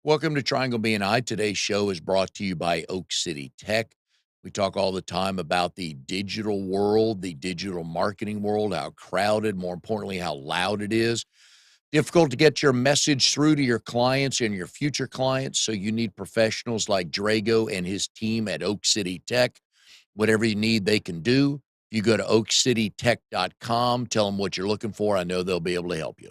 Welcome to Triangle BNI. Today's show is brought to you by Oak City Tech. We talk all the time about the digital world, the digital marketing world, how crowded, more importantly, how loud it is. Difficult to get your message through to your clients and your future clients. So you need professionals like Drago and his team at Oak City Tech. Whatever you need, they can do. You go to oakcitytech.com, tell them what you're looking for. I know they'll be able to help you.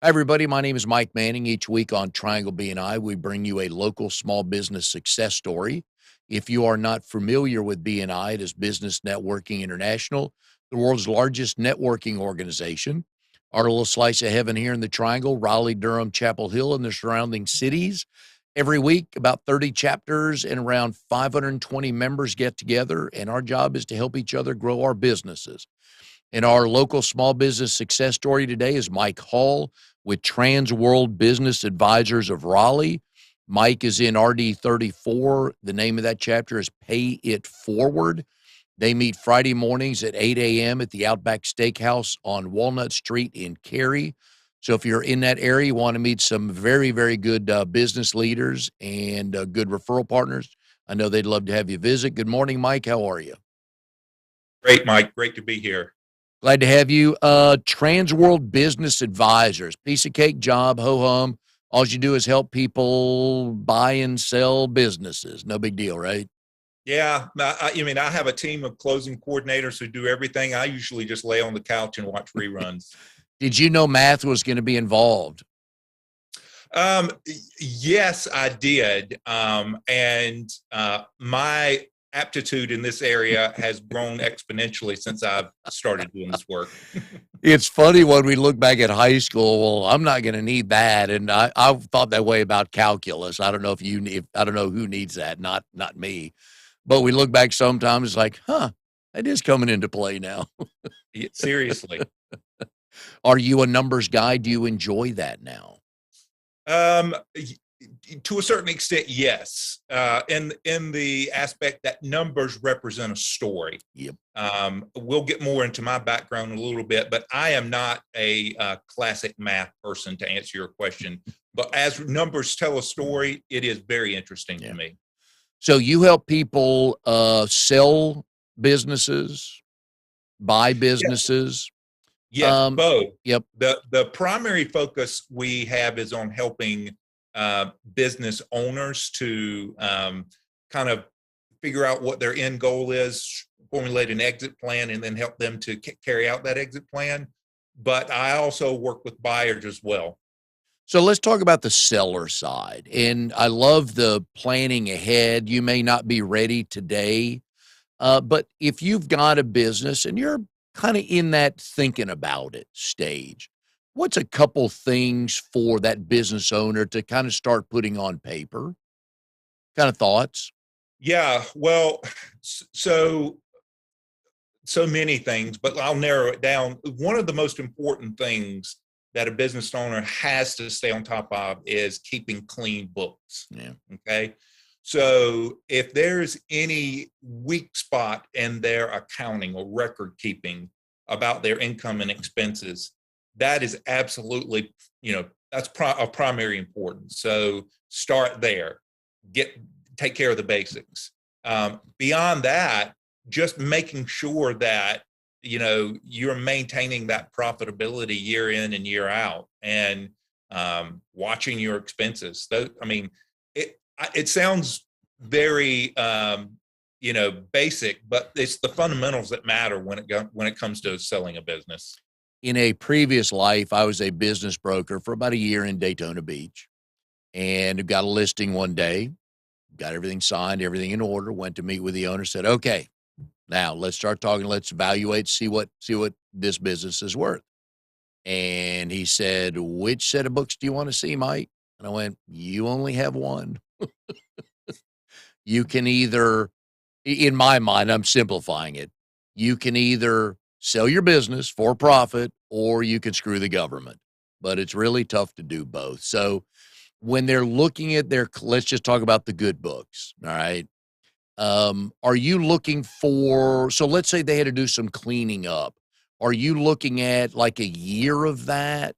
Hi, everybody. My name is Mike Manning. Each week on Triangle BNI, we bring you a local small business success story. If you are not familiar with BNI, it is Business Networking International, the world's largest networking organization. Our little slice of heaven here in the Triangle, Raleigh, Durham, Chapel Hill, and the surrounding cities. Every week, about 30 chapters and around 520 members get together, and our job is to help each other grow our businesses. And our local small business success story today is Mike Hall with TransWorld Business Advisors of Raleigh. Mike is in RD 34. The name of that chapter is Pay It Forward. They meet Friday mornings at 8 a.m. at the Outback Steakhouse on Walnut Street in Cary. So if you're in that area, you want to meet some very, very good business leaders and good referral partners, I know they'd love to have you visit. Good morning, Mike. How are you? Great, Mike. Great to be here. Glad to have you. TransWorld Business Advisors, piece of cake job, ho hum. All you do is help people buy and sell businesses. No big deal, right? Yeah, I have a team of closing coordinators who do everything. I usually just lay on the couch and watch reruns. Did you know math was going to be involved? Yes, I did. My aptitude in this area has grown exponentially since I've started doing this work. It's funny when we look back at high school. Well, I'm not going to need that, and I thought that way about calculus. I don't know if you need. I don't know who needs that. Not me. But we look back sometimes. It's like, that is coming into play now. Seriously. Are you a numbers guy? Do you enjoy that now? Um, to a certain extent, yes. In the aspect that numbers represent a story. Yep. We'll get more into my background in a little bit, but I am not a classic math person to answer your question. But as numbers tell a story, it is very interesting to me. So you help people sell businesses, buy businesses. Yes, both. Yep. The primary focus we have is on helping business owners to kind of figure out what their end goal is, formulate an exit plan, and then help them to carry out that exit plan. But I also work with buyers as well. So let's talk about the seller side. And I love the planning ahead. You may not be ready today, but if you've got a business and you're kind of in that thinking about it stage, what's a couple things for that business owner to kind of start putting on paper? Kind of thoughts? Yeah, well, so many things, but I'll narrow it down. One of the most important things that a business owner has to stay on top of is keeping clean books. Yeah. Okay. So if there's any weak spot in their accounting or record keeping about their income and expenses, that is absolutely, that's of primary importance. So start there, take care of the basics. Beyond that, just making sure that you're maintaining that profitability year in and year out, and watching your expenses. It sounds very basic, but it's the fundamentals that matter when it comes to selling a business. In a previous life, I was a business broker for about a year in Daytona Beach, and got a listing one day, got everything signed, everything in order, went to meet with the owner, said, okay, now let's start talking. Let's evaluate, see what this business is worth. And he said, which set of books do you want to see, Mike? And I went, you only have one. You can either, in my mind, I'm simplifying it. You can either sell your business for profit or you can screw the government, but it's really tough to do both. So when they're looking at let's just talk about the good books. All right. Are you looking for, so let's say they had to do some cleaning up. Are you looking at like a year of that?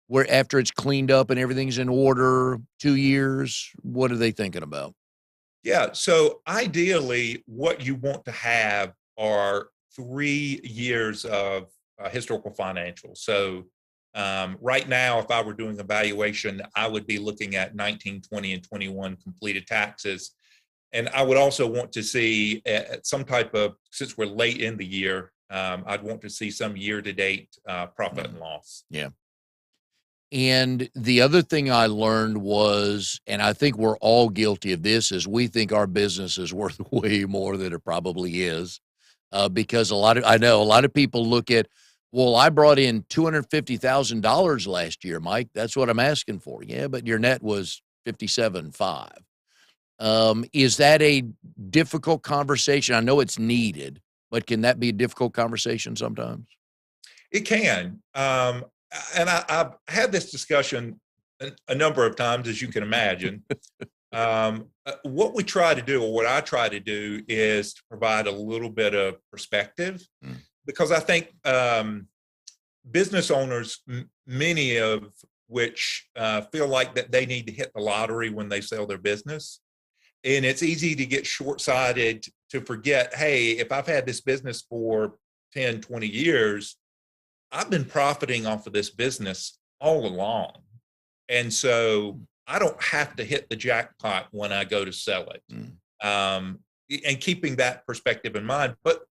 Where after it's cleaned up and everything's in order, 2 years, what are they thinking about? Yeah. So ideally, what you want to have are 3 years of historical financials. So right now, if I were doing a valuation, I would be looking at 19, 20, and 21 completed taxes. And I would also want to see some type of, since we're late in the year, I'd want to see some year to date profit and Mm, loss. yeah. And the other thing I learned was, and I think we're all guilty of this, is we think our business is worth way more than it probably is. Because I know a lot of people look at, well, I brought in $250,000 last year, Mike. That's what I'm asking for. Yeah, but your net was 57.5. Is that a difficult conversation? I know it's needed, but can that be a difficult conversation sometimes? It can. And I've had this discussion a number of times, as you can imagine. What we try to do, or what I try to do, is to provide a little bit of perspective, Mm, because I think business owners, many of which feel like that they need to hit the lottery when they sell their business. And it's easy to get short sighted to forget, hey, if I've had this business for 10, 20 years, I've been profiting off of this business all along. And so I don't have to hit the jackpot when I go to sell it. mm. Um, and keeping that perspective in mind, but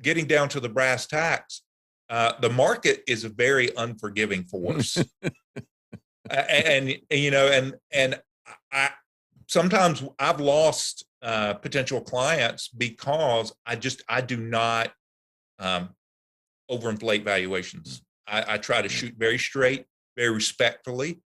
getting down to the brass tacks, the market is a very unforgiving force. And you know, and I sometimes I've lost potential clients because I do not um, overinflate valuations. I try to shoot very straight, very respectfully,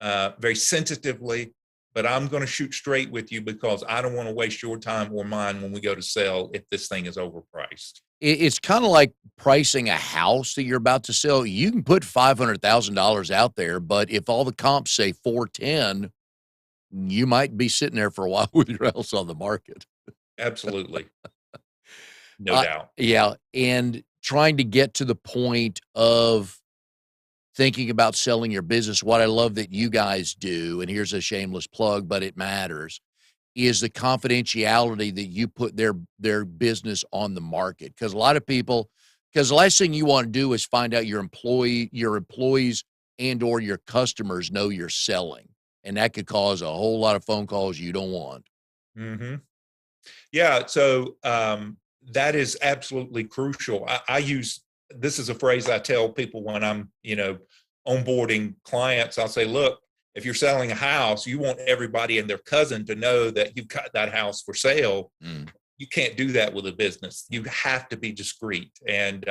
very sensitively, but I'm going to shoot straight with you because I don't want to waste your time or mine when we go to sell if this thing is overpriced. It's kinda like pricing a house that you're about to sell. You can put $500,000 out there, but if all the comps say 410, you might be sitting there for a while with your house on the market. Absolutely, no Uh, doubt. yeah, and trying to get to the point of thinking about selling your business, what I love that you guys do, and here's a shameless plug, but it matters, is the confidentiality that you put their business on the market. Because a lot of people, because the last thing you wanna do is find out your employees and or your customers know you're selling, and that could cause a whole lot of phone calls you don't want. Hmm. Yeah, so that is absolutely crucial. I use this is a phrase I tell people when I'm, onboarding clients. I'll say, look, if you're selling a house, you want everybody and their cousin to know that you've got that house for sale. Mm, You can't do that with a business. You have to be discreet, and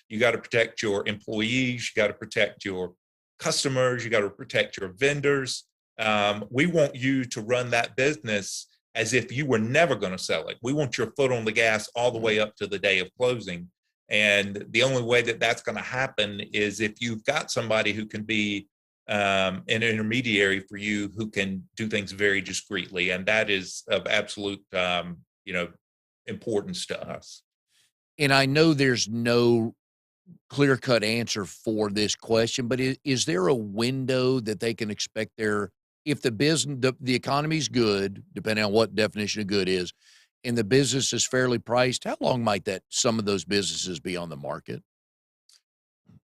you got to protect your employees. You got to protect your customers. You got to protect your vendors. We want you to run that business as if you were never going to sell it. We want your foot on the gas all the way mm. up to the day of closing. And the only way that that's going to happen is if you've got somebody who can be an intermediary for you, who can do things very discreetly. And that is of absolute, importance to us. And I know there's no clear-cut answer for this question, but is there a window that they can expect their if the economy's good, depending on what definition of good is, and the business is fairly priced, how long might that some of those businesses be on the market?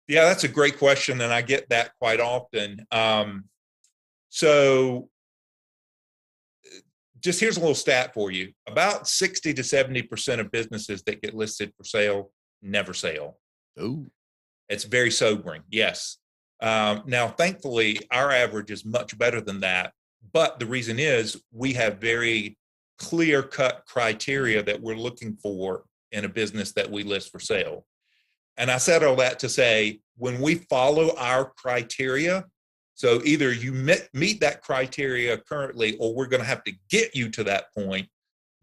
Yeah, that's a great question. And I get that quite often. So just here's a little stat for you. About 60 to 70% of businesses that get listed for sale never sell. Ooh, It's very sobering. Yes. Now, thankfully, our average is much better than that. But the reason is we have very clear cut criteria that we're looking for in a business that we list for sale. And I said all that to say, when we follow our criteria, so either you meet that criteria currently, or we're going to have to get you to that point.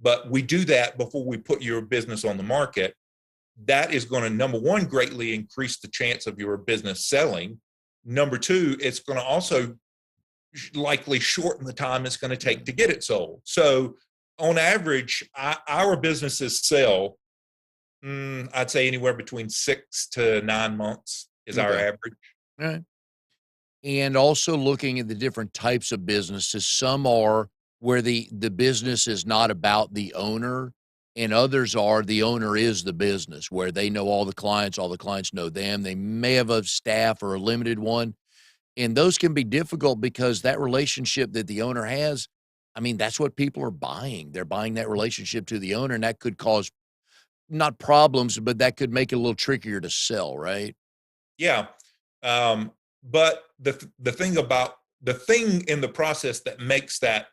But we do that before we put your business on the market. That is going to, number one, greatly increase the chance of your business selling. Number two, it's going to also likely shorten the time it's going to take to get it sold. So on average, our businesses sell, I'd say anywhere between 6 to 9 months is our okay. average. Alright. and also looking at the different types of businesses. Some are where the business is not about the owner, and others are the owner is the business, where they know all the clients know them. They may have a staff or a limited one, and those can be difficult because that relationship that the owner has, I mean, that's what people are buying. They're buying that relationship to the owner, and that could cause not problems, but that could make it a little trickier to sell, right? Yeah. But the thing in the process that makes that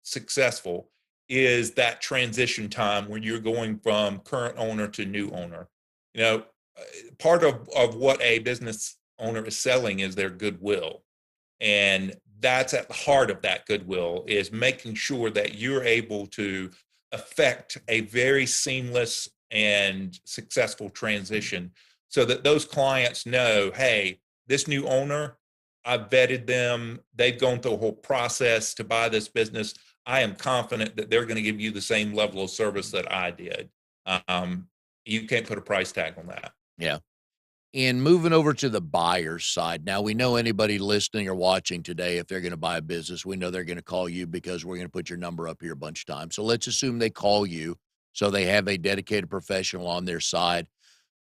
successful is that transition time when you're going from current owner to new owner. You know, part of what a business owner is selling is their goodwill. And that's at the heart of that goodwill, is making sure that you're able to affect a very seamless and successful transition so that those clients know, hey, this new owner, I've vetted them. They've gone through a whole process to buy this business. I am confident that they're going to give you the same level of service that I did. Um, you can't put a price tag on that. Yeah. And moving over to the buyer's side, now we know anybody listening or watching today, if they're going to buy a business, we know they're going to call you because we're going to put your number up here a bunch of times. So let's assume they call you. So they have a dedicated professional on their side.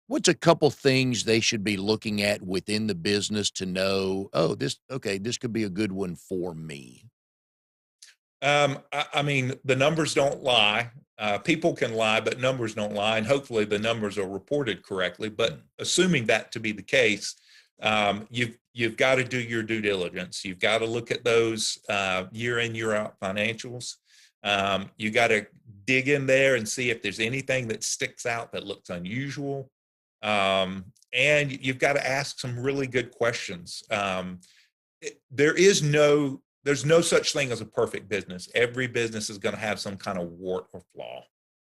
What's a couple things they should be looking at within the business to know, oh, this could be a good one for me? I mean, the numbers don't lie. People can lie, but numbers don't lie. And hopefully the numbers are reported correctly. But assuming that to be the case, you've got to do your due diligence. You've got to look at those year in, year out financials. You got to dig in there and see if there's anything that sticks out that looks unusual. And you've got to ask some really good questions. There is there's no such thing as a perfect business. Every business is going to have some kind of wart or flaw.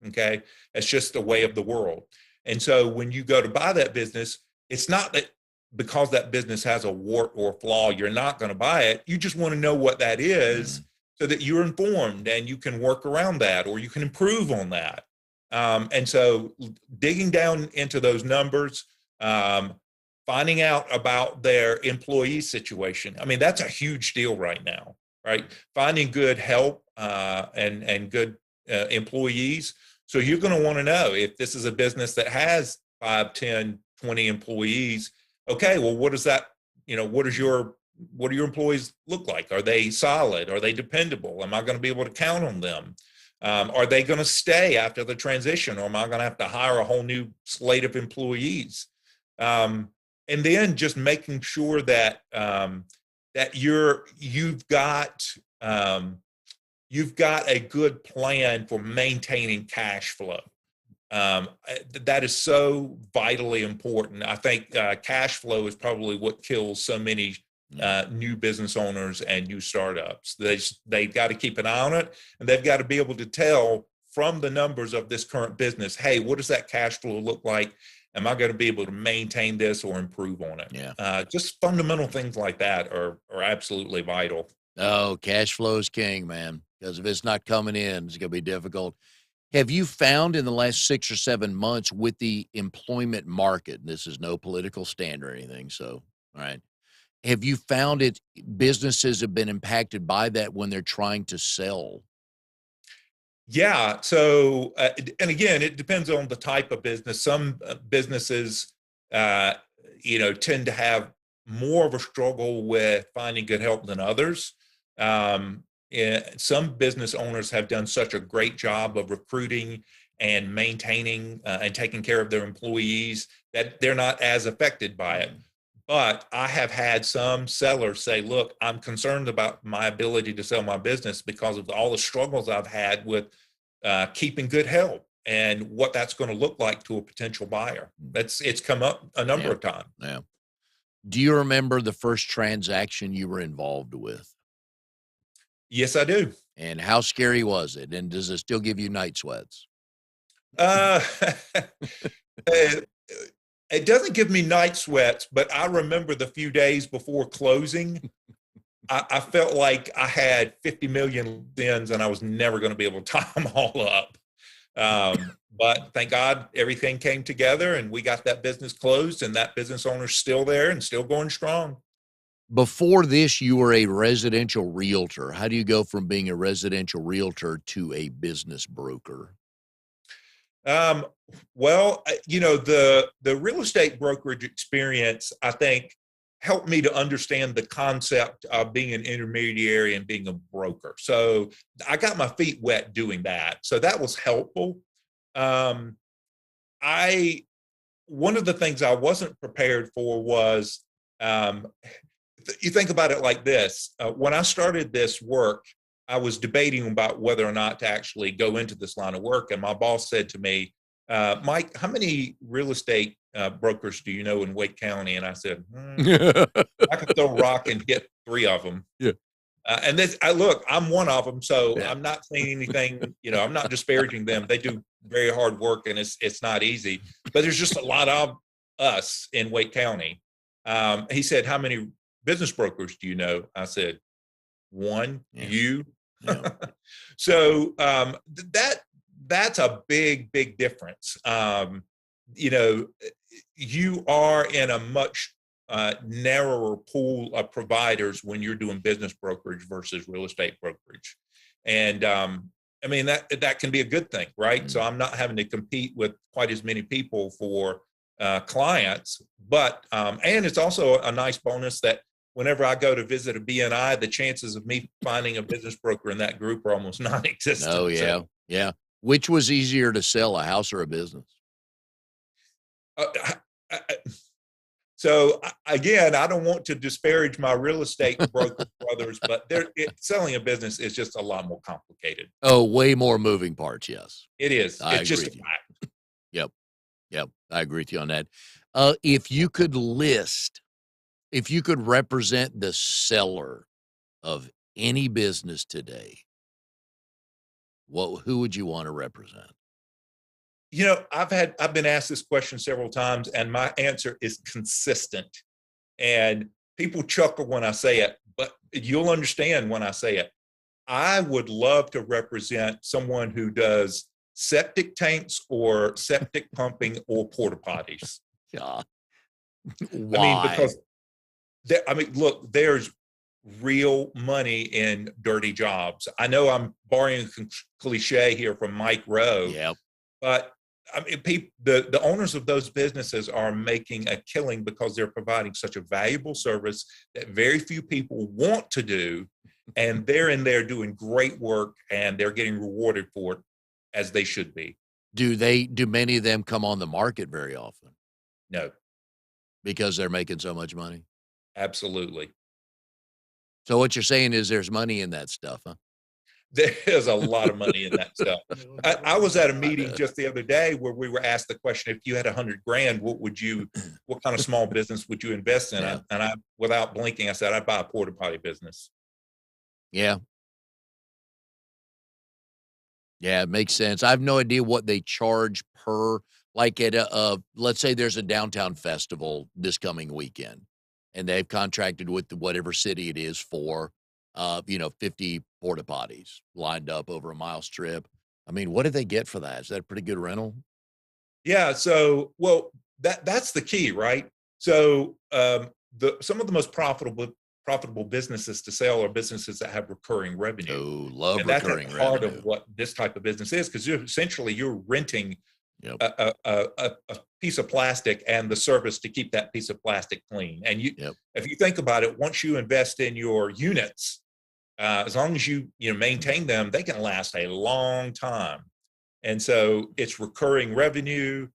Okay. It's just the way of the world. And so when you go to buy that business, it's not that because that business has a wart or flaw, you're not going to buy it. You just want to know what that is so that you're informed and you can work around that or you can improve on that. And so digging down into those numbers, finding out about their employee situation. I mean, that's a huge deal right now, right? Finding good help and good employees. So you're going to want to know if this is a business that has 5, 10, 20 employees. Okay, well, what does that, what do your employees look like? Are they solid? Are they dependable? Am I going to be able to count on them? Are they going to stay after the transition, or am I going to have to hire a whole new slate of employees? And then just making sure that that you've got a good plan for maintaining cash flow. That is so vitally important. I think cash flow is probably what kills so many new business owners and new startups. They've got to keep an eye on it, and they've got to be able to tell from the numbers of this current business, hey, what does that cash flow look like? Am I going to be able to maintain this or improve on it? Yeah. Just fundamental things like that are absolutely vital. Oh, cash flow is king, man. Because if it's not coming in, it's going to be difficult. Have you found in the last 6 or 7 months with the employment market, and this is no political stand or anything, so, all right. Have you found businesses have been impacted by that when they're trying to sell? Yeah. So, and again, it depends on the type of business. Some businesses, uh, tend to have more of a struggle with finding good help than others. Some business owners have done such a great job of recruiting and maintaining and taking care of their employees that they're not as affected by it. But I have had some sellers say, look, I'm concerned about my ability to sell my business because of all the struggles I've had with keeping good help and what that's going to look like to a potential buyer. It's come up a number Yeah. of times. Yeah. Do you remember the first transaction you were involved with? Yes, I do. And how scary was it? And does it still give you night sweats? Uh, it it doesn't give me night sweats, but I remember the few days before closing. I felt like I had 50 million sins and I was never going to be able to tie them all up. But thank God everything came together and we got that business closed, and that business owner's still there and still going strong. Before this, you were a residential realtor. How do you go from being a residential realtor to a business broker? Um, the real estate brokerage experience, I think, helped me to understand the concept of being an intermediary and being a broker. So I got my feet wet doing that. So that was helpful. Um, I One of the things I wasn't prepared for was um, you think about it like this. When I started this work, I was debating about whether or not to actually go into this line of work. And my boss said to me, Mike, how many real estate brokers do you know in Wake County? And I said, I could throw a rock and hit three of them. Yeah. And this, look, I'm one of them, so Yeah. I'm not saying anything. I'm not disparaging them. They do very hard work, and it's not easy. But there's just a lot of us in Wake County. He said, "How many business brokers do you know?" I said, "One, Yeah. you." Yeah. So that's a big difference. You are in a much narrower pool of providers when you're doing business brokerage versus real estate brokerage. And I mean, that can be a good thing, right? So I'm not having to compete with quite as many people for clients, but and it's also a nice bonus that whenever I go to visit a BNI, the chances of me finding a business broker in that group are almost non-existent. Oh, yeah. So, Yeah. Which was easier to sell, a house or a business? uh, I, I, again, I don't want to disparage my real estate broker brothers, but selling a business is just a lot more complicated. Oh, way more moving parts, yes. It is. I It's agree just a with you. fact. Yep. Yep. I agree with you on that. If you could represent the seller of any business today, who would you want to represent? I've been asked this question several times, and my answer is consistent. And people chuckle when I say it, but you'll understand when I say it. I would love to represent someone who does septic tanks or septic pumping or porta potties. Yeah. I mean, Why? because look, there's real money in dirty jobs. I know I'm borrowing a cliche here from Mike Rowe, Yep. but I mean, the owners of those businesses are making a killing because they're providing such a valuable service that very few people want to do, and they're in there doing great work, and they're getting rewarded for it as they should be. Do many of them come on the market very often No, because they're making so much money? absolutely. So what you're saying is there's money in that stuff, huh? There's a lot of money in that stuff. I was at a meeting just the other day where we were asked the question: if you had $100,000, what kind of small business would you invest in? Yeah. I, without blinking, I said, I'd buy a porta potty business. Yeah. Yeah, it makes sense. I have no idea what they charge per, like at let's say there's a downtown festival this coming weekend, and they've contracted with whatever city it is for, 50 porta potties lined up over a mile strip. I mean, what do they get for that? Is that a pretty good rental? Yeah. So, well, that's the key, right? So, some of the most profitable businesses to sell are businesses that have recurring revenue. Oh, love And that's at recurring the heart revenue. of what this type of business is, because you're renting Yep. a piece of plastic and the service to keep that piece of plastic clean. And Yep. if you think about it, once you invest in your units, as long as you maintain them, they can last a long time. And so it's recurring revenue.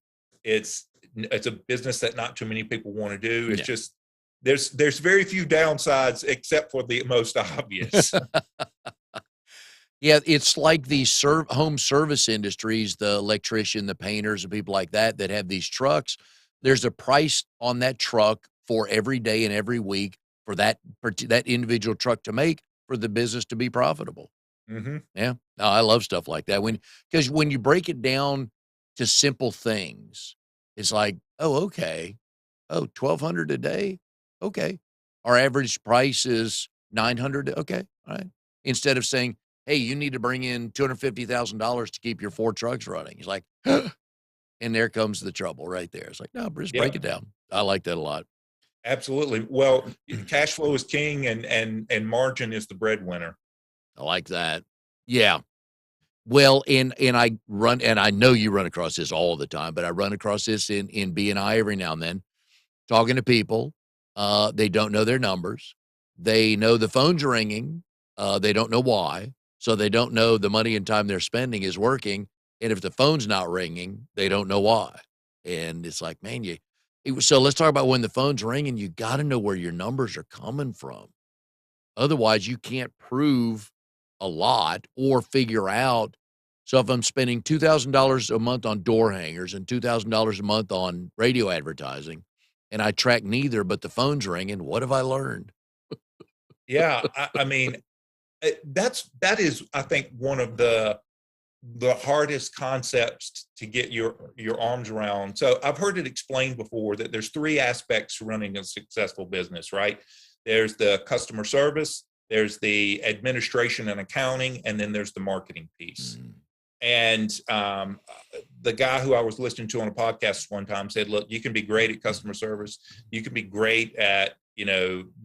It's a business that not too many people want to do. It's just there's very few downsides except for the most obvious. Yeah, it's like the home service industries, the electrician, the painters, and people like that that have these trucks. There's a price on that truck for every day and every week for that individual truck to make for the business to be profitable. Mm-hmm. Yeah. No, I love stuff like that. Because when you break it down to simple things, it's like, oh, okay. Oh, 1,200 a day. Okay. Our average price is 900. Okay. All right. Instead of saying, hey, you need to bring in $250,000 to keep your 4 trucks running. He's like, and there comes the trouble right there. It's like, no, just Yeah. break it down. I like that a lot. Absolutely. Well, cash flow is king, and margin is the breadwinner. I like that. Yeah. Well, and I run, and I know you run across this all the time, but I run across this in BNI every now and then, talking to people. They don't know their numbers. They know the phone's ringing. They don't know why. So they don't know the money and time they're spending is working. And if the phone's not ringing, they don't know why. And it's like, man, so let's talk about when the phone's ringing, you got to know where your numbers are coming from. Otherwise, you can't prove a lot or figure out. So if I'm spending $2,000 a month on door hangers and $2,000 a month on radio advertising, and I track neither, but the phone's ringing, what have I learned? Yeah, I mean, that is, I think, one of the hardest concepts to get your arms around. So I've heard it explained before that there's three aspects to running a successful business, right? There's the customer service, there's the administration and accounting, and then there's the marketing piece. Mm, And the guy who I was listening to on a podcast one time said, "Look, you can be great at customer service. You can be great at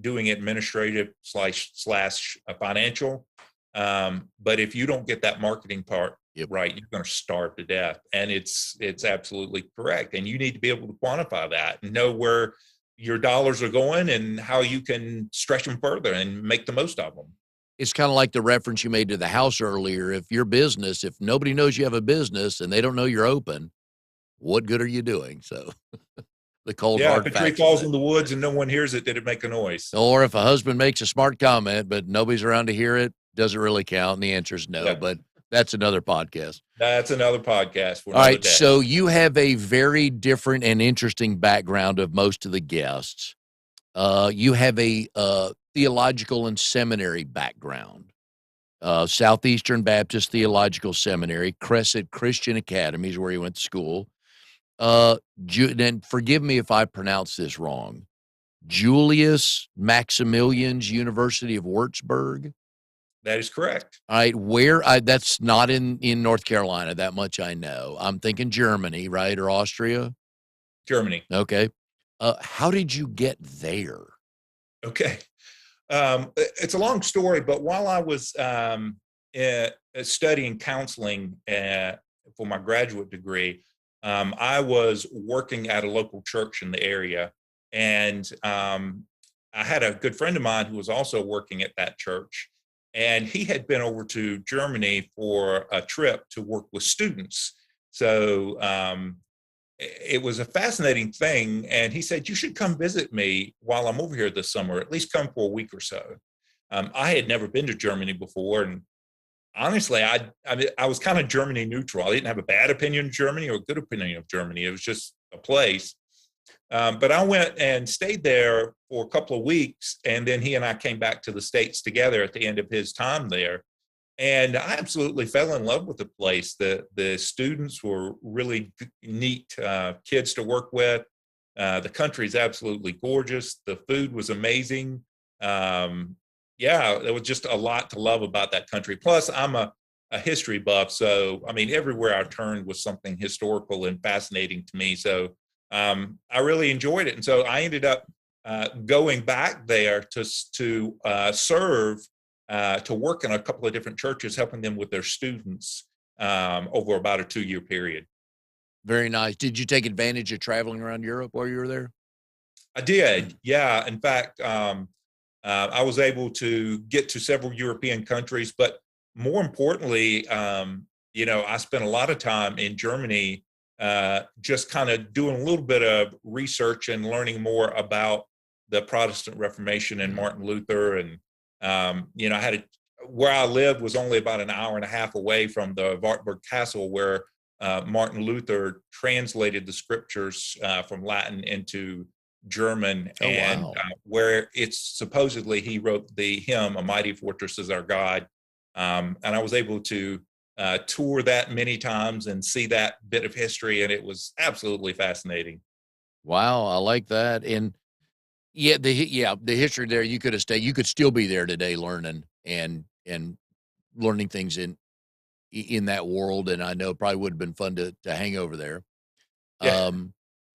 doing administrative slash financial, but if you don't get that marketing part yep. right, you're going to starve to death." And it's absolutely correct. And you need to be able to quantify that and know where your dollars are going and how you can stretch them further and make the most of them. It's kind of like the reference you made to the house earlier. If your business, if nobody knows you have a business and they don't know you're open, what good are you doing? So the cold, Yeah, if hard a tree facts of falls that. in the woods and no one hears it, did it make a noise? Or if a husband makes a smart comment, but nobody's around to hear it, does it really count? And the answer is no, Yeah, but that's another podcast. that's another podcast for All another right. day. So you have a very different and interesting background of most of the guests. You have a theological and seminary background. Southeastern Baptist Theological Seminary, Crescent Christian Academy is where he went to school. And forgive me if I pronounce this wrong. Julius Maximilian's University of Würzburg. That is correct. All right, that's not in North Carolina, that much I know. I'm thinking Germany, right, or Austria? Germany. Okay. How did you get there? Okay. It's a long story, but while I was studying counseling for my graduate degree, I was working at a local church in the area. And I had a good friend of mine who was also working at that church. And he had been over to Germany for a trip to work with students. So it was a fascinating thing. And he said, "You should come visit me while I'm over here this summer, at least come for a week or so." I had never been to Germany before. And honestly, I was kind of Germany neutral. I didn't have a bad opinion of Germany or a good opinion of Germany. It was just a place. But I went and stayed there for a couple of weeks. And then he and I came back to the States together at the end of his time there. And I absolutely fell in love with the place. The students were really neat kids to work with. The country is absolutely gorgeous. The food was amazing. Yeah, there was just a lot to love about that country. Plus, I'm a history buff, so I mean, everywhere I turned was something historical and fascinating to me. So I really enjoyed it, and so I ended up going back there to serve to work in a couple of different churches, helping them with their students over about a 2-year period. Very nice. Did you take advantage of traveling around Europe while you were there? I did, yeah. In fact, I was able to get to several European countries, but more importantly, I spent a lot of time in Germany, just kind of doing a little bit of research and learning more about the Protestant Reformation and Martin Luther. And I had where I lived was only about an hour and a half away from the Wartburg Castle, where Martin Luther translated the scriptures from Latin into German, Oh, and wow. where it's supposedly he wrote the hymn "A Mighty Fortress Is Our God." And I was able to tour that many times and see that bit of history, and it was absolutely fascinating. Wow, I like that. And the history there, you could have stayed. You could still be there today learning and learning things in that world, and I know it probably would have been fun to hang over there. Yeah, Um,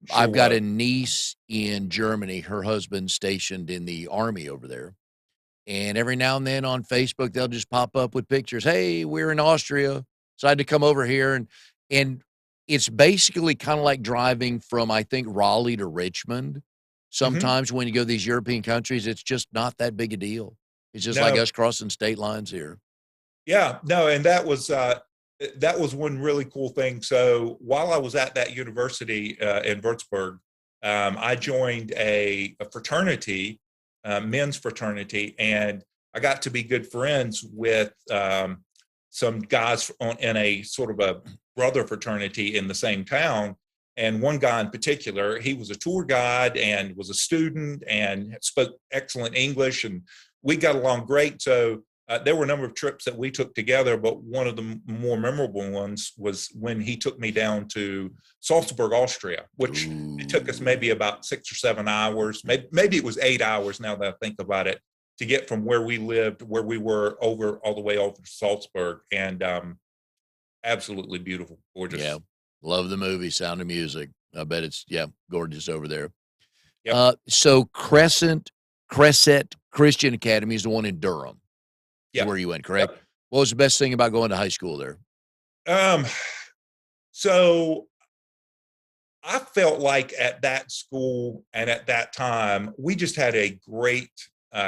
Sure I've got was. a niece in Germany. Her husband's stationed in the army over there. And every now and then on Facebook, they'll just pop up with pictures. Hey, we're in Austria. Decided to come over here. And it's basically kind of like driving from, I think, Raleigh to Richmond. Hmm. Sometimes when you go to these European countries, it's just not that big a deal. It's just like No, us crossing state lines here. yeah, no, and that was one really cool thing. So while I was at that university in Würzburg, I joined a fraternity, men's fraternity, and I got to be good friends with some guys in a sort of a brother fraternity in the same town. And one guy in particular, he was a tour guide and was a student and spoke excellent English, and we got along great. So there were a number of trips that we took together, but one of the more memorable ones was when he took me down to Salzburg, Austria, which it took us Ooh. maybe about 6 or 7 hours. Maybe it was 8 hours now that I think about it, to get from where we lived, where we were, over all the way over to Salzburg. And absolutely beautiful, Yeah. gorgeous. Love the movie Sound of Music. I bet it's, yeah, gorgeous over there. Yep. So Crescent Christian Academy is the one in Durham, is Yep. where you went, correct? Yep. What was the best thing about going to high school there? Um, so I felt like at that school and at that time, we just had a great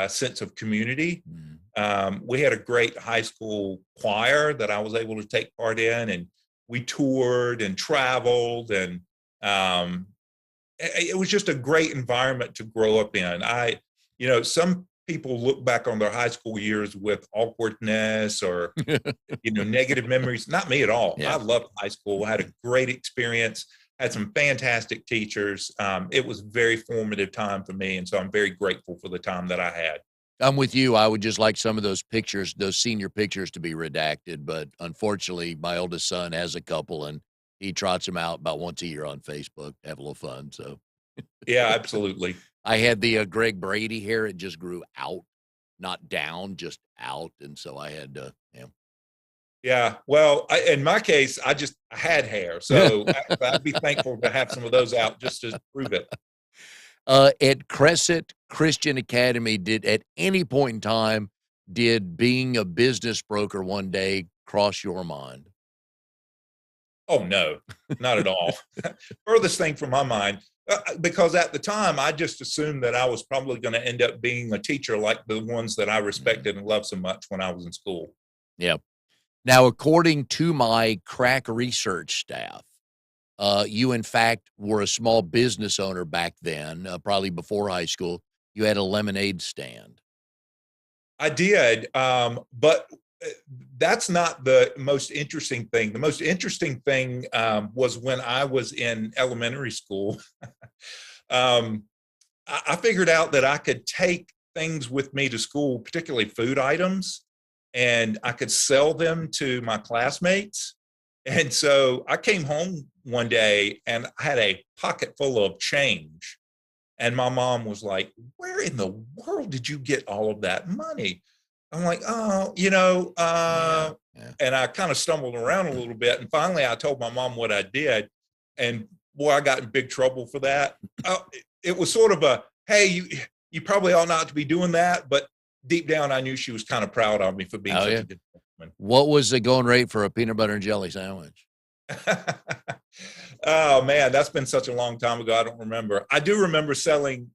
sense of community. Mm. We had a great high school choir that I was able to take part in, and we toured and traveled, and um, it was just a great environment to grow up in. Some people look back on their high school years with awkwardness or negative memories. Not me at all. I Yeah. loved high school. I had a great experience. Had some fantastic teachers. It was a very formative time for me, and so I'm very grateful for the time that I had. I'm with you. I would just like some of those pictures, those senior pictures to be redacted, but unfortunately, my oldest son has a couple, and he trots them out about once a year on Facebook, have a little fun, so Yeah, absolutely. I had the, Greg Brady hair, it just grew out, not down, just out, and so I had to, Yeah. Well, in my case, I had hair, yeah. so I'd be thankful to have some of those out just to prove it. At Crescent Christian Academy, did at any point in time, did being a business broker one day cross your mind? Oh no, not at all. Furthest thing from my mind, because at the time I just assumed that I was probably going to end up being a teacher like the ones that I Mhm. respected and loved so much when I was in school. Yeah. Now, according to my crack research staff, you in fact were a small business owner back then, probably before high school. You had a lemonade stand. I did, but uh, that's not the most interesting thing. The most interesting thing was when I was in elementary school. um, I figured out that I could take things with me to school, particularly food items, and I could sell them to my classmates. And so I came home one day and I had a pocket full of change. And my mom was like, "Where in the world did you get all of that money?" I'm like, "Oh, Yeah. Yeah. and I kind of stumbled around a little bit. And finally, I told my mom what I did. And boy, I got in big trouble for that. It was sort of a, hey, you probably ought not to be doing that. But deep down, I knew she was kind of proud of me for being Oh, such yeah. a good woman. What was the going rate for a peanut butter and jelly sandwich? Oh man, that's been such a long time ago. I don't remember. I do remember selling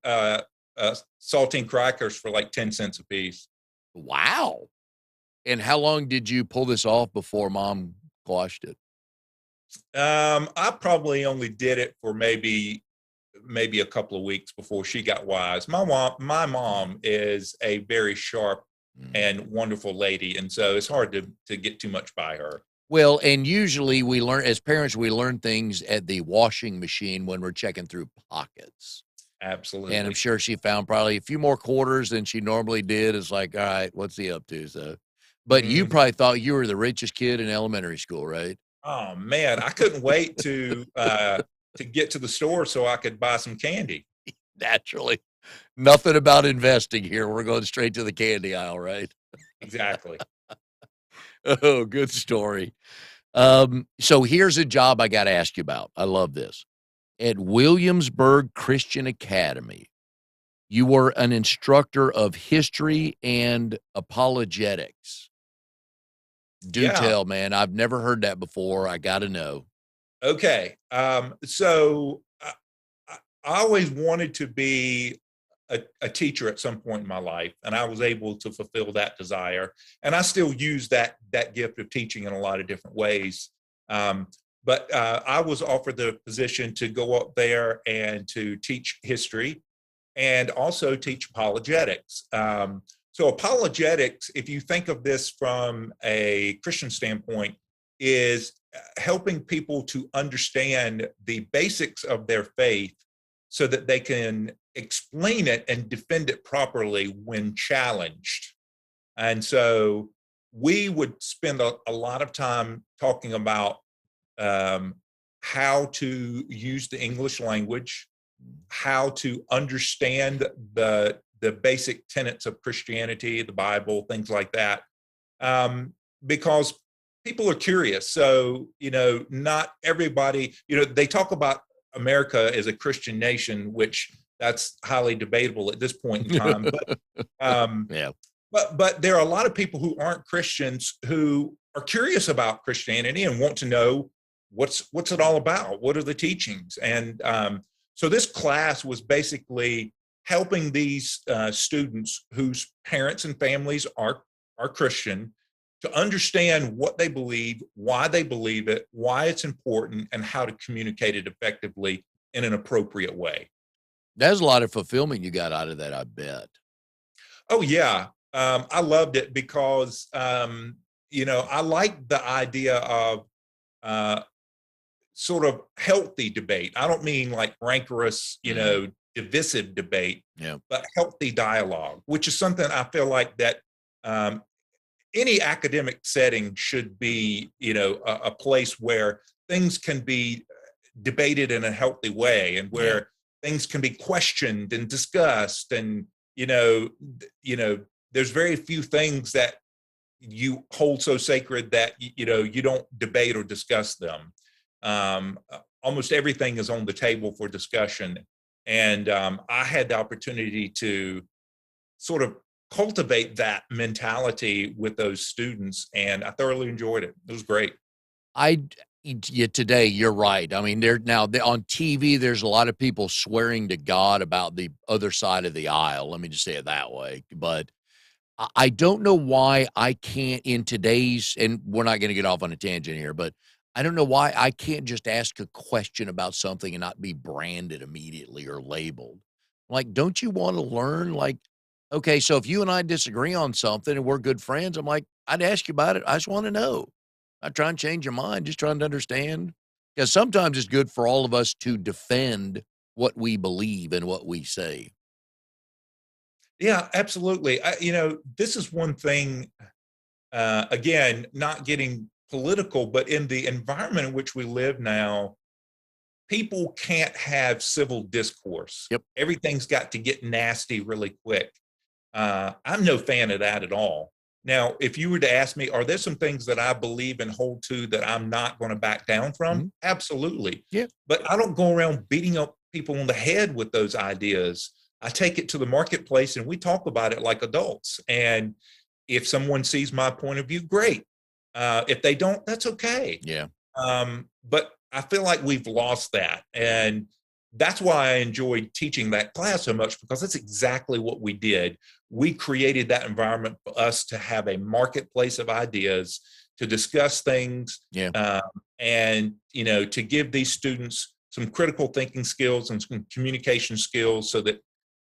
saltine crackers for like 10 cents a piece. Wow. And how long did you pull this off before mom quashed it? I probably only did it for maybe a couple of weeks before she got wise. My mom is a very sharp Mm. and wonderful lady, and so it's hard to get too much by her. Well, and usually we learn as parents, we learn things at the washing machine when we're checking through pockets. And I'm Absolutely. sure she found probably a few more quarters than she normally did. It's like, all right, what's he up to? So, but you Mhm. probably thought you were the richest kid in elementary school, right? Oh man, I couldn't wait to get to the store so I could buy some candy. Naturally. Nothing about investing here. We're going straight to the candy aisle, right? Exactly. Oh, good story. So here's a job I got to ask you about. I love this. at Williamsburg Christian Academy. You were an instructor of history and apologetics. Do Yeah. tell, man. I've never heard that before. I got to know. Okay. I always wanted to be a teacher at some point in my life, and I was able to fulfill that desire. And I still use that gift of teaching in a lot of different ways. But I was offered the position to go up there and to teach history and also teach apologetics. So apologetics, if you think of this from a Christian standpoint, is helping people to understand the basics of their faith so that they can explain it and defend it properly when challenged. And so we would spend a lot of time talking about um, how to use the English language, how to understand the basic tenets of Christianity, the Bible, things like that, because people are curious. So not everybody. They talk about America as a Christian nation, which that's highly debatable at this point in time. But um, Yeah. but there are a lot of people who aren't Christians who are curious about Christianity and want to know what's it all about? What are the teachings? And so this class was basically helping these students whose parents and families are Christian to understand what they believe, why they believe it, why it's important, and how to communicate it effectively in an appropriate way. There's a lot of fulfillment you got out of that, I bet. Oh yeah, I loved it because I like the idea of uh, sort of healthy debate. I don't mean like rancorous, divisive debate, Yeah. but healthy dialogue, which is something I feel like that um, any academic setting should be, a place where things can be debated in a healthy way and Yeah. where things can be questioned and discussed. And, there's very few things that you hold so sacred that, you don't debate or discuss them. Almost everything is on the table for discussion. And I had the opportunity to sort of cultivate that mentality with those students, and I thoroughly enjoyed it. It was great. I yeah, today you're right. I mean, on TV, there's a lot of people swearing to God about the other side of the aisle. Let me just say it that way. But I don't know why I can't in today's, and we're not going to get off on a tangent here, but I don't know why I can't just ask a question about something and not be branded immediately or labeled. Like, don't you want to learn? Like, okay, so if you and I disagree on something and we're good friends, I'm like, I'd ask you about it. I just want to know. I try and change your mind, just trying to understand. Because sometimes it's good for all of us to defend what we believe and what we say. Yeah, absolutely. This is one thing, again, not getting political, but in the environment in which we live now, people can't have civil discourse. Yep. Everything's got to get nasty really quick. I'm no fan of that at all. Now, if you were to ask me, are there some things that I believe and hold to that I'm not going to back down from? Mhm. Absolutely. Yeah. But I don't go around beating up people on the head with those ideas. I take it to the marketplace and we talk about it like adults. And if someone sees my point of view, great. If they don't, that's okay. Yeah. But I feel like we've lost that. And that's why I enjoyed teaching that class so much, because that's exactly what we did. We created that environment for us to have a marketplace of ideas, to discuss things, Yeah. and to give these students some critical thinking skills and some communication skills so that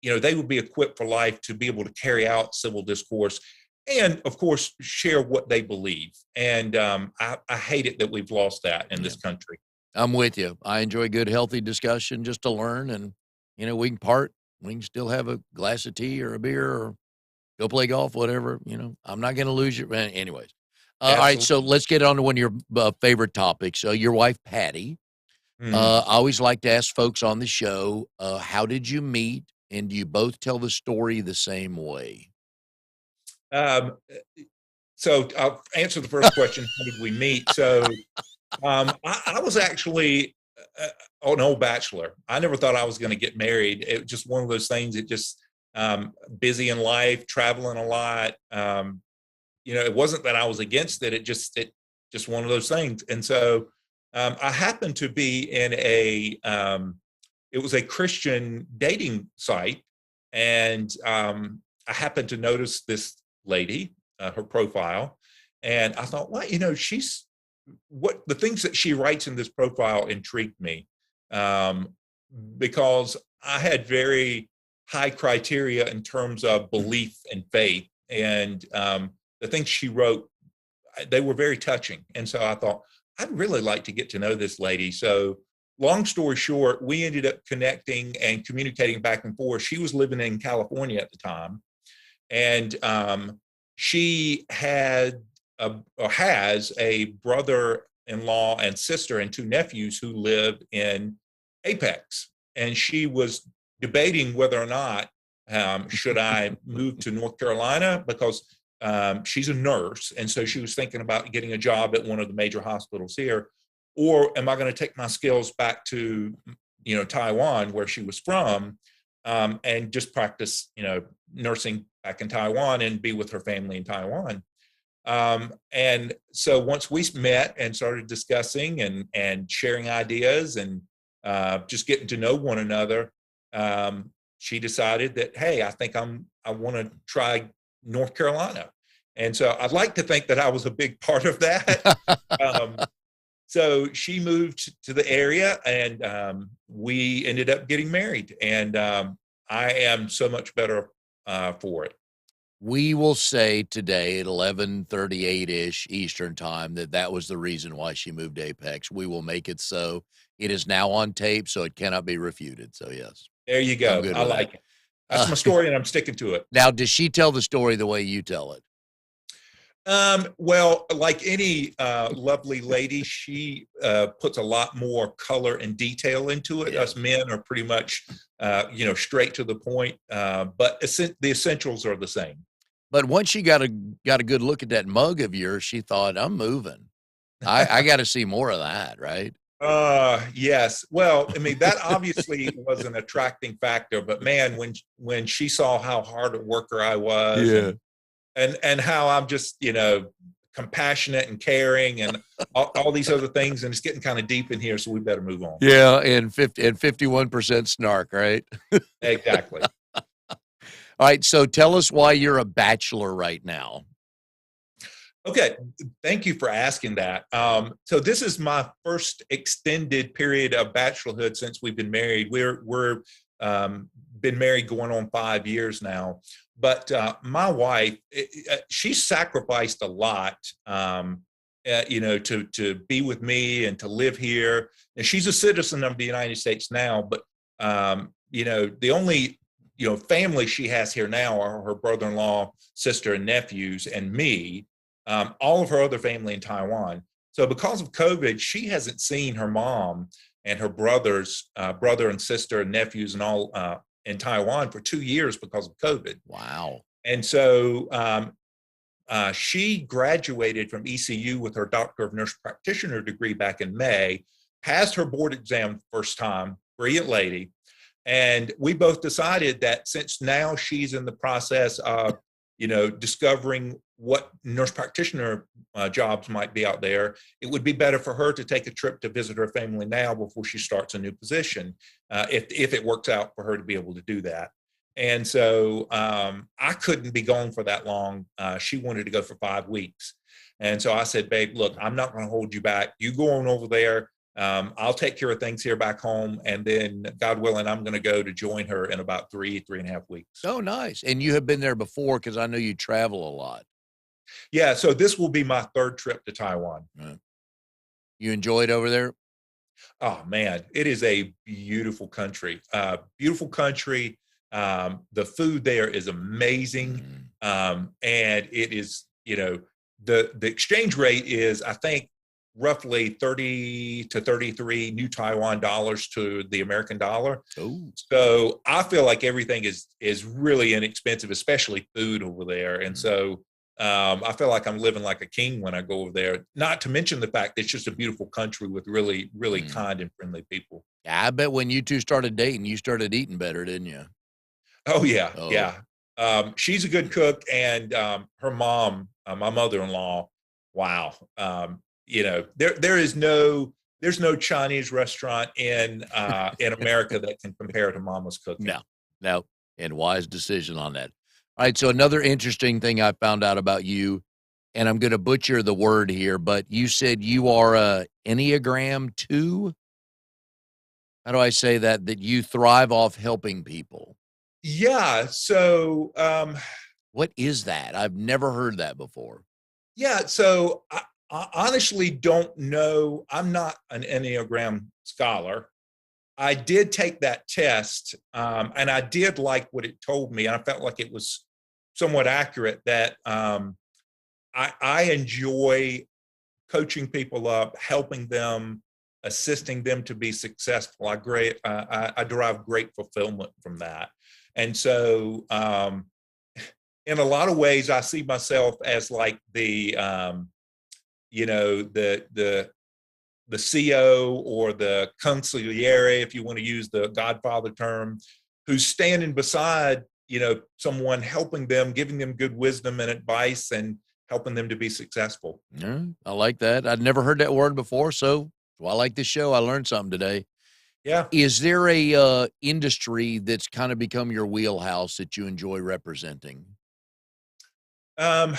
they would be equipped for life to be able to carry out civil discourse and, of course, share what they believe. And I hate it that we've lost that in this country. I'm with you. I enjoy good, healthy discussion just to learn, and we can part. We can still have a glass of tea or a beer or go play golf, whatever. I'm not going to lose you. Anyways, all right. Absolutely. So let's get on to one of your favorite topics. Your wife, Patty. Mhm. I always like to ask folks on the show, how did you meet, and do you both tell the story the same way? Um, so I'll answer the first question. How did we meet? So I was actually an old bachelor. I never thought I was going to get married. It was just one of those things. It just busy in life, traveling a lot. It wasn't that I was against it. It just one of those things. And so I happened to be in it was a Christian dating site, and I happened to notice this lady, her profile, and I thought, well, she's what the things that she writes in this profile intrigued me, um, because I had very high criteria in terms of belief and faith, and the things she wrote, they were very touching. And so I thought, I'd really like to get to know this lady. So long story short, we ended up connecting and communicating back and forth. She was living in California at the time, and she has a brother-in-law and sister and two nephews who live in Apex. And she was debating whether or not should I move to North Carolina, because she's a nurse, and so she was thinking about getting a job at one of the major hospitals here, or am I going to take my skills back to Taiwan, where she was from, and just practice nursing back in Taiwan and be with her family in Taiwan. And so once we met and started discussing and sharing ideas and just getting to know one another, she decided that, hey, I think I want to try North Carolina. And so I'd like to think that I was a big part of that. So she moved to the area, and we ended up getting married. And I am so much better for it. We will say today at 11:38-ish Eastern time that was the reason why she moved to Apex. We will make it so. It is now on tape, so it cannot be refuted. So, yes, There you I'm go. good I with that. like it. That's my story, and I'm sticking to it. Now, does she tell the story the way you tell it? Well, like any lovely lady, she puts a lot more color and detail into it. Yeah. Us men are pretty much, straight to the point, but the essentials are the same. But once she got a good look at that mug of yours, she thought, "I'm moving. I gotta see more of that," right? Yes. Well, I mean, that obviously was an attracting factor, but man, when she saw how hard a worker I was, Yeah. and how I'm just, compassionate and caring and all these other things, and it's getting kind of deep in here, so we better move on. Yeah, and 51% snark, right? Exactly. All right, so tell us why you're a bachelor right now. Okay, thank you for asking that. So this is my first extended period of bachelorhood since we've been married. We're been married going on 5 years now. But my wife, she sacrificed a lot, to be with me and to live here. And she's a citizen of the United States now, but the only family she has here now are her brother-in-law, sister, and nephews, and me. All of her other family in Taiwan. So because of COVID, she hasn't seen her mom and her brother and sister and nephews and all in Taiwan for 2 years because of COVID. Wow. And so she graduated from ECU with her Doctor of Nurse Practitioner degree back in May, passed her board exam first time, brilliant lady. And we both decided that since now she's in the process of discovering what nurse practitioner jobs might be out there, it would be better for her to take a trip to visit her family now before she starts a new position, if it works out for her to be able to do that. And so I couldn't be gone for that long. She wanted to go for 5 weeks. And so I said, babe, look, I'm not going to hold you back. You go on over there. I'll take care of things here back home. And then, God willing, I'm going to go to join her in about 3.5 weeks. Oh, nice. And you have been there before, because I know you travel a lot. Yeah. So this will be my 3rd trip to Taiwan. You enjoy it over there? Oh, man, it is a beautiful country. Beautiful country. The food there is amazing. And it is, the exchange rate is, I think, roughly 30 to 33 new Taiwan dollars to the American dollar. Oh. So I feel like everything is really inexpensive, especially food over there. And so I feel like I'm living like a king when I go over there. Not to mention the fact that it's just a beautiful country with really, really Mm. kind and friendly people. I bet when you two started dating, you started eating better, didn't you? Oh yeah, Oh, yeah. She's a good cook, and her mom, my mother-in-law. Wow. There's no Chinese restaurant in America that can compare to Mama's cooking. no, no, and wise decision on that. All right, so another interesting thing I found out about you, and I'm gonna butcher the word here, but you said you are a Enneagram 2? How do I say that? That you thrive off helping people. Yeah. So What is that? I've never heard that before. yeah. So I honestly don't know. I'm not an Enneagram scholar. I did take that test, and I did like what it told me. I felt like it was somewhat accurate that I enjoy coaching people up, helping them, assisting them to be successful. I derive great fulfillment from that. And so, in a lot of ways, I see myself as like you know, the CO or the consigliere, if you want to use the Godfather term, who's standing beside, someone helping them, giving them good wisdom and advice and helping them to be successful. Yeah, I like that. I'd never heard that word before, so well, I like this show. I learned something today. Yeah. Is there a, industry that's kinda become your wheelhouse that you enjoy representing? Um,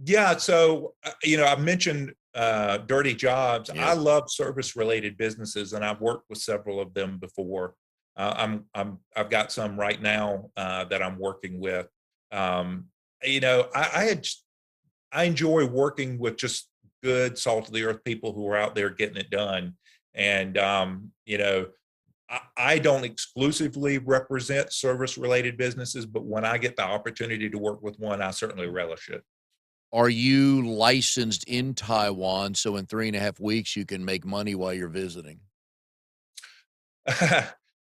yeah. So, I mentioned dirty jobs. I Yep. love service related businesses, and I've worked with several of them before. I've got some right now that I'm working with. Um, I enjoy working with just good, salt of the earth people who are out there getting it done. And, I don't exclusively represent service related businesses, but when I get the opportunity to work with one, I certainly relish it. Are you licensed in Taiwan so in 3.5 weeks you can make money while you're visiting?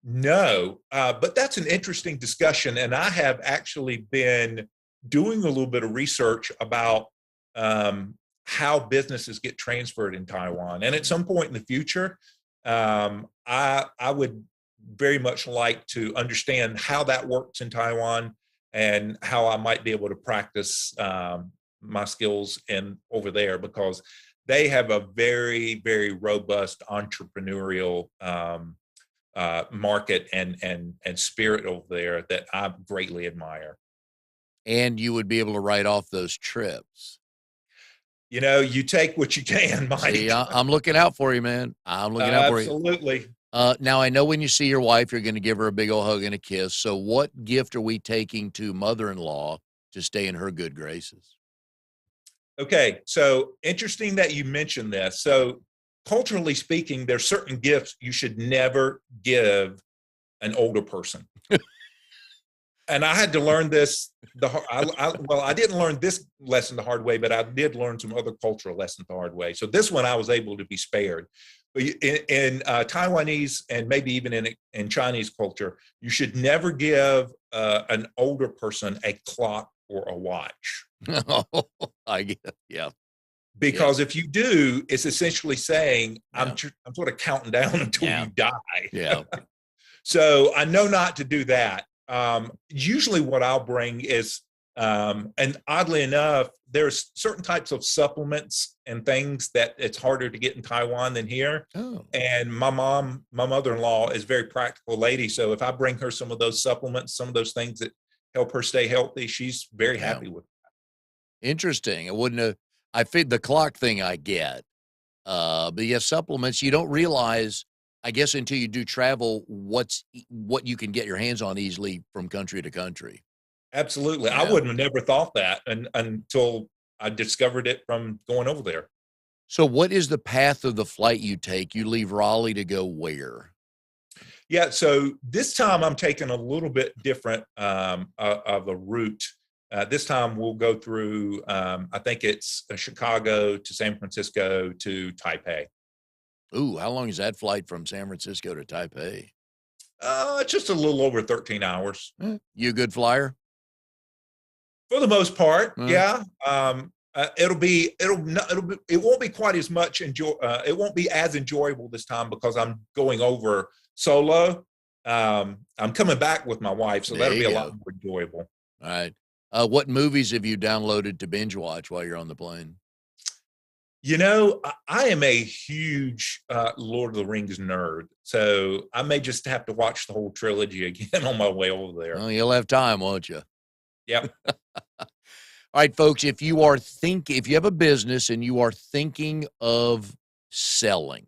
No, but that's an interesting discussion. And I have actually been doing a little bit of research about how businesses get transferred in Taiwan. And at some point in the future, I would very much like to understand how that works in Taiwan and how I might be able to practice my skills in over there because they have a very, very robust entrepreneurial market and spirit over there that I greatly admire. And you would be able to write off those trips. You take what you can, See, Mike. I'm looking out for you, man. I'm looking out for you. Absolutely. Now I know when you see your wife, you're gonna give her a big old hug and a kiss, so what gift are we taking to mother-in-law to stay in her good graces? Okay, so interesting that you mentioned this. So, culturally speaking, there's certain gifts you should never give an older person. And I had to learn this. Well, I didn't learn this lesson the hard way, but I did learn some other cultural lessons the hard way. So this one I was able to be spared. But in Taiwanese and maybe even in Chinese culture, you should never give an older person a clock or a watch Oh, I get yeah, yeah, because if you do, it's essentially saying yeah, I'm sort of counting down until yeah, you die. yeah. So I know not to do that. Usually, what I'll bring is, and oddly enough, there's certain types of supplements and things that it's harder to get in Taiwan than here. Oh, And my mother-in-law is a very practical lady. So if I bring her some of those supplements, some of those things that help her stay healthy, she's very yeah. happy with. Interesting. I wouldn't have I feed the clock thing I get, but yeah, supplements, you don't realize, I guess, until you do travel, what you can get your hands on easily from country to country. Absolutely. I Yeah. wouldn't have never thought that until I discovered it from going over there. So what is the path of the flight you take? You leave Raleigh to go where? Yeah, so this time I'm taking a little bit different of a route. This time we'll go through, I think it's Chicago to San Francisco to Taipei. Ooh, how long is that flight from San Francisco to Taipei? Just a little over 13 hours. You a good flyer? For the most part, Huh? yeah. It won't be quite as much it won't be as enjoyable this time because I'm going over solo. I'm coming back with my wife, so There that'll you be a lot go. more enjoyable. All right. What movies have you downloaded to binge watch while you're on the plane? I am a huge Lord of the Rings nerd, so I may just have to watch the whole trilogy again on my way over there. Well, you'll have time, won't you? Yep. All right, folks, if you have a business and you are thinking of selling,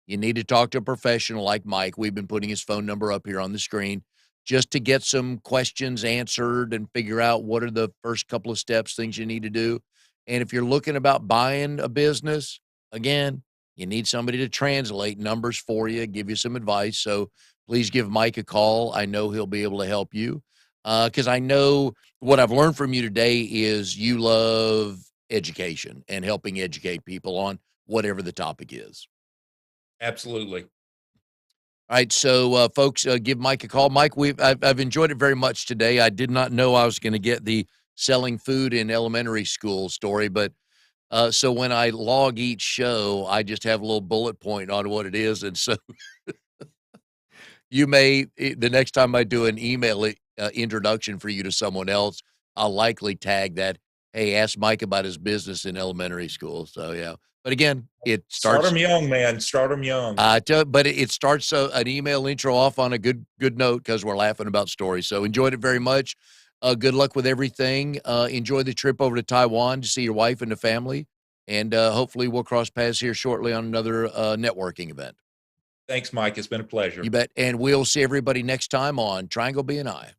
you need to talk to a professional like Mike. We've been putting his phone number up here on the screen just to get some questions answered and figure out what are the first couple of steps, things you need to do. And if you're looking about buying a business, again, you need somebody to translate numbers for you, give you some advice. So please give Mike a call. I know he'll be able to help you because I know what I've learned from you today is you love education and helping educate people on whatever the topic is. Absolutely. All right, so folks, give Mike a call. Mike, I've enjoyed it very much today. I did not know I was going to get the selling food in elementary school story, but so when I log each show, I just have a little bullet point on what it is, and so the next time I do an email introduction for you to someone else, I'll likely tag that. Hey, ask Mike about his business in elementary school. So yeah, but again, it Start starts. them young, man. Start them young. But it starts an email intro off on a good note because we're laughing about stories. So enjoyed it very much. Good luck with everything. Enjoy the trip over to Taiwan to see your wife and the family, and hopefully we'll cross paths here shortly on another networking event. Thanks, Mike. It's been a pleasure. You bet. And we'll see everybody next time on Triangle BNI.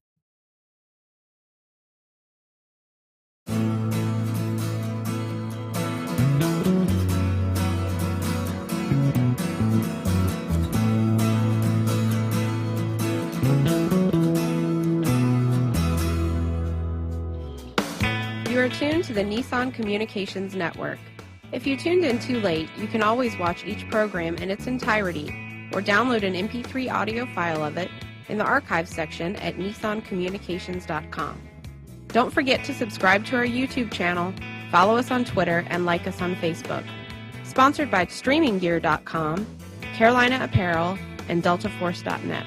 You are tuned to the Nissan Communications Network. If you tuned in too late, you can always watch each program in its entirety or download an MP3 audio file of it in the archives section at nissancommunications.com. Don't forget to subscribe to our YouTube channel, follow us on Twitter, and like us on Facebook. Sponsored by StreamingGear.com, Carolina Apparel, and DeltaForce.net.